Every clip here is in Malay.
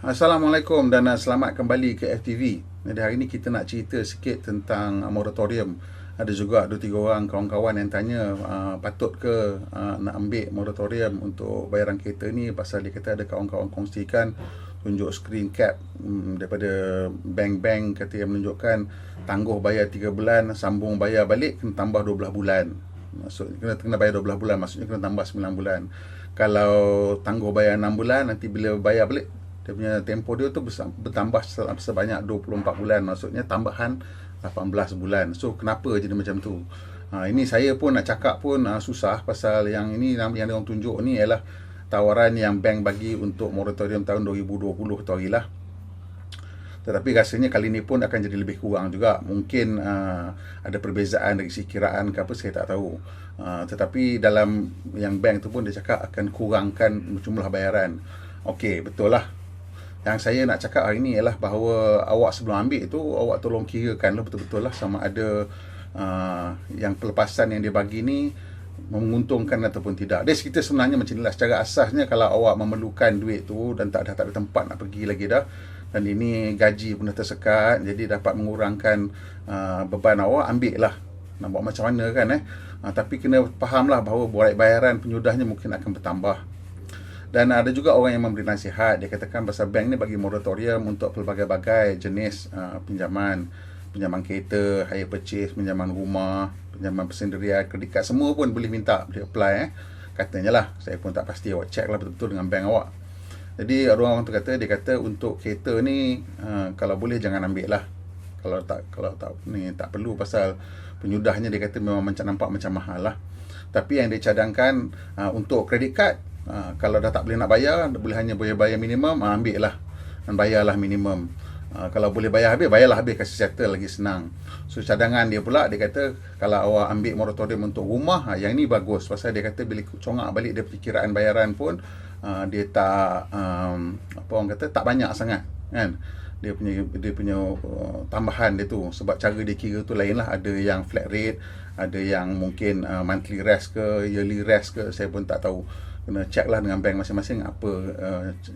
Assalamualaikum dan selamat kembali ke FTV. Jadi hari ini kita nak cerita sikit tentang moratorium. Ada juga 2-3 orang kawan-kawan yang tanya patut ke nak ambil moratorium untuk bayaran kereta ni, pasal dia kata ada kawan-kawan kongsikan tunjuk screen cap daripada bank-bank, kata yang menunjukkan tangguh bayar 3 bulan, sambung bayar balik kena tambah 12 bulan. Maksudnya kena bayar 12 bulan, maksudnya kena tambah 9 bulan. Kalau tangguh bayar 6 bulan, nanti bila bayar balik dia punya tempoh dia tu bertambah sebanyak 24 bulan, maksudnya tambahan 18 bulan. So kenapa jadi macam tu? Ini saya pun nak cakap pun susah, pasal yang ini yang dia orang tunjuk ni ialah tawaran yang bank bagi untuk moratorium tahun 2020 tu harilah. Tetapi rasanya kali ni pun akan jadi lebih kurang juga. Mungkin ada perbezaan dari segi kiraan ke apa, saya tak tahu. Tetapi dalam yang bank tu pun dia cakap akan kurangkan jumlah bayaran. Okey, betul lah. Yang saya nak cakap hari ni ialah bahawa awak sebelum ambil tu, awak tolong kirakan lah betul-betul lah sama ada yang pelepasan yang dia bagi ni menguntungkan ataupun tidak. Dia cerita sebenarnya macam inilah. Secara asasnya kalau awak memerlukan duit tu dan tak ada tempat nak pergi lagi dah, dan ini gaji pun dah tersekat, jadi dapat mengurangkan beban awak, ambil lah. Nak buat macam mana kan tapi kena fahamlah bahawa bayaran penyudahnya mungkin akan bertambah. Dan ada juga orang yang memberi nasihat. Dia katakan pasal bank ni bagi moratorium untuk pelbagai-bagai jenis pinjaman kereta, hire purchase, pinjaman rumah, pinjaman persendirian, kredit kad, semua pun boleh minta, boleh apply katanya lah. Saya pun tak pasti, awak check lah betul-betul dengan bank awak. Jadi orang tu kata, dia kata untuk kereta ni kalau boleh jangan ambil lah. Kalau tak ni tak perlu, pasal penyudahnya dia kata memang nampak macam mahal lah. Tapi yang dia cadangkan untuk kredit kad, kalau dah tak boleh nak bayar, hanya boleh bayar minimum, ambil lah dan bayarlah minimum. Kalau boleh bayar habis, bayarlah habis, kasih settle lagi senang. So cadangan dia pula, dia kata kalau awak ambil moratorium untuk rumah, yang ni bagus, pasal dia kata bila congak balik dia perkiraan bayaran pun dia tak apa orang kata, tak banyak sangat kan. Dia punya tambahan dia tu, sebab cara dia kira tu lain lah. Ada yang flat rate, ada yang mungkin monthly rest ke, yearly rest ke, saya pun tak tahu. Kena check lah dengan bank masing-masing apa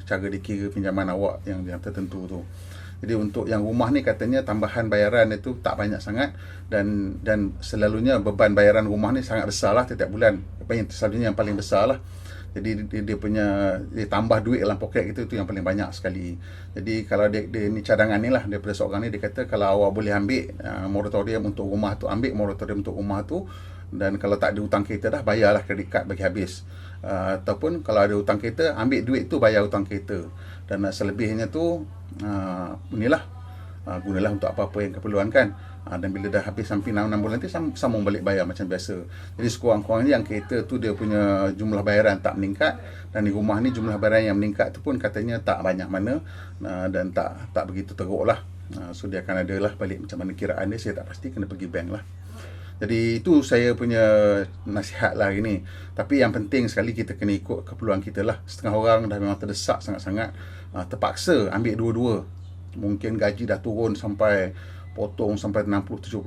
cara dia kira pinjaman awak yang tertentu tu. Jadi untuk yang rumah ni katanya tambahan bayaran itu tak banyak sangat, dan selalunya beban bayaran rumah ni sangat besar lah setiap bulan. Apa yang selalunya yang paling besar lah. Jadi dia tambah duit dalam poket kita, itu yang paling banyak sekali. Jadi kalau dia ni cadangan ni lah daripada seorang ni, dia kata kalau awak boleh ambil moratorium untuk rumah tu, ambil moratorium untuk rumah tu. Dan kalau tak ada hutang kereta dah, bayarlah kredit kad bagi habis. Ataupun kalau ada hutang kereta, ambil duit tu bayar hutang kereta. Dan selebihnya tu inilah gunalah untuk apa-apa yang keperluan kan. Dan bila dah habis sampai 6 bulan nanti, sambung balik bayar macam biasa. Jadi sekurang-kurangnya yang kereta tu dia punya jumlah bayaran tak meningkat, dan di rumah ni jumlah bayaran yang meningkat tu pun katanya tak banyak mana, dan tak begitu teruk lah. So dia akan ada lah balik macam mana kiraan dia, saya tak pasti, kena pergi bank lah. Jadi itu saya punya nasihat lah hari ni. Tapi yang penting sekali kita kena ikut keperluan kita lah. Setengah orang dah memang terdesak sangat-sangat, terpaksa ambil dua-dua. Mungkin gaji dah turun sampai potong sampai 60-70%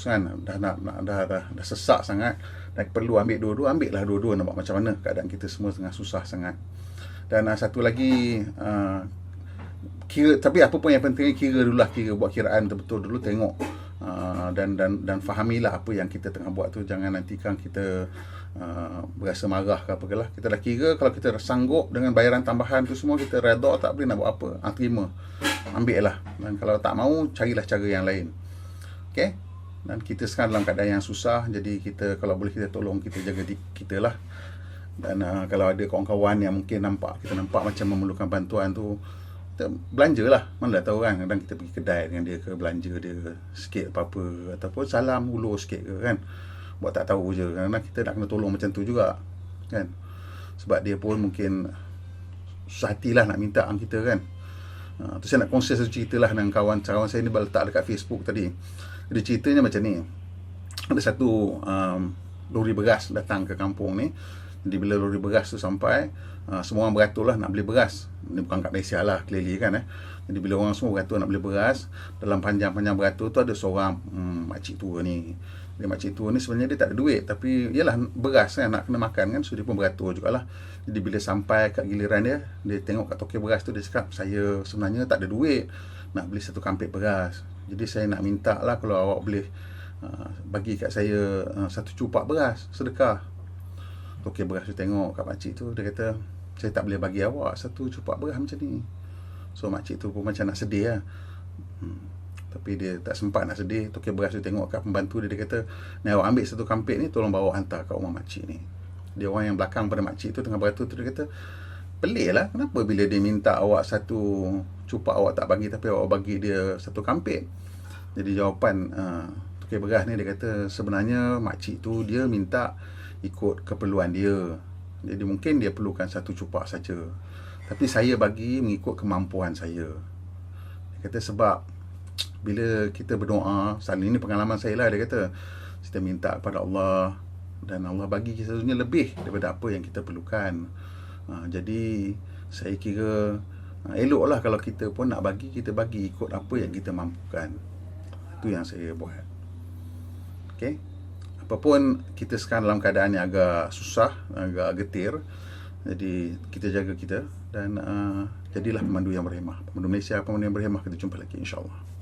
kan. Dah sesak sangat, dan perlu ambil dua-dua, ambil lah dua-dua. Nampak macam mana keadaan kita semua tengah susah sangat. Dan satu lagi, kira, tapi apa pun yang penting, kira dulu lah, buat kiraan betul-betul dulu, tengok dan fahamilah apa yang kita tengah buat tu. Jangan nantikan kita berasa marah ke apa ke lah. Kita dah kira, kalau kita sanggup dengan bayaran tambahan tu semua, kita redha, tak boleh nak buat apa, terima, ambil lah. Dan kalau tak mau, carilah cara yang lain. Okay. Dan kita sekarang dalam keadaan yang susah, jadi kita kalau boleh kita tolong, kita jaga diri kita lah. Dan kalau ada kawan-kawan yang mungkin kita nampak macam memerlukan bantuan tu, kita belanja lah. Mana dah tahu kan, kadang kita pergi kedai dengan dia ke, belanja dia sikit apa-apa, ataupun salam ulur sikit ke kan, buat tak tahu je. Kadang kita nak kena tolong macam tu juga kan, sebab dia pun mungkin susah hati lah nak minta kita kan. Tu saya nak kongsi satu cerita lah dengan kawan saya ni, letak dekat Facebook tadi. Jadi ceritanya macam ni. Ada satu lori beras datang ke kampung ni. Jadi bila lori beras tu sampai, semua orang beratur lah nak beli beras. Ini bukan kat Malaysia lah, clearly kan Jadi bila orang semua beratur nak beli beras, dalam panjang-panjang beratur tu ada seorang makcik tua ni. Dia makcik tu ni sebenarnya dia tak ada duit, tapi yalah beras kan, nak kena makan kan, so dia pun beratur jugalah. Jadi bila sampai kat giliran dia, dia tengok kat tokey beras tu, dia cakap, saya sebenarnya tak ada duit nak beli satu kampit beras. Jadi saya nak minta lah kalau awak boleh bagi kat saya satu cupak beras sedekah. Tokey beras tu tengok kat makcik tu, dia kata, saya tak boleh bagi awak satu cupak beras macam ni. So makcik tu pun macam nak sedih lah. Tapi dia tak sempat nak sedih. Tokey beras tu tengok kat pembantu dia, dia kata, ni awak ambil satu kampit ni, tolong bawa hantar kat rumah makcik ni. Dia orang yang belakang pada makcik tu tengah beratur tu, dia kata, pelik lah, kenapa bila dia minta awak satu cupak awak tak bagi, tapi awak bagi dia satu kampit. Jadi jawapan tokey beras ni, dia kata sebenarnya makcik tu dia minta ikut keperluan dia. Jadi mungkin dia perlukan satu cupak saja, tapi saya bagi mengikut kemampuan saya. Dia kata sebab bila kita berdoa, ini pengalaman saya lah, dia kata kita minta kepada Allah dan Allah bagi kita sesungguhnya lebih daripada apa yang kita perlukan. Jadi saya kira eloklah kalau kita pun nak bagi, kita bagi ikut apa yang kita mampukan. Itu yang saya buat. Okay? Apapun kita sekarang dalam keadaan yang agak susah, agak getir, jadi kita jaga kita dan jadilah pemandu yang berhemah. Pemandu Malaysia, pemandu yang berhemah. Kita jumpa lagi insyaAllah.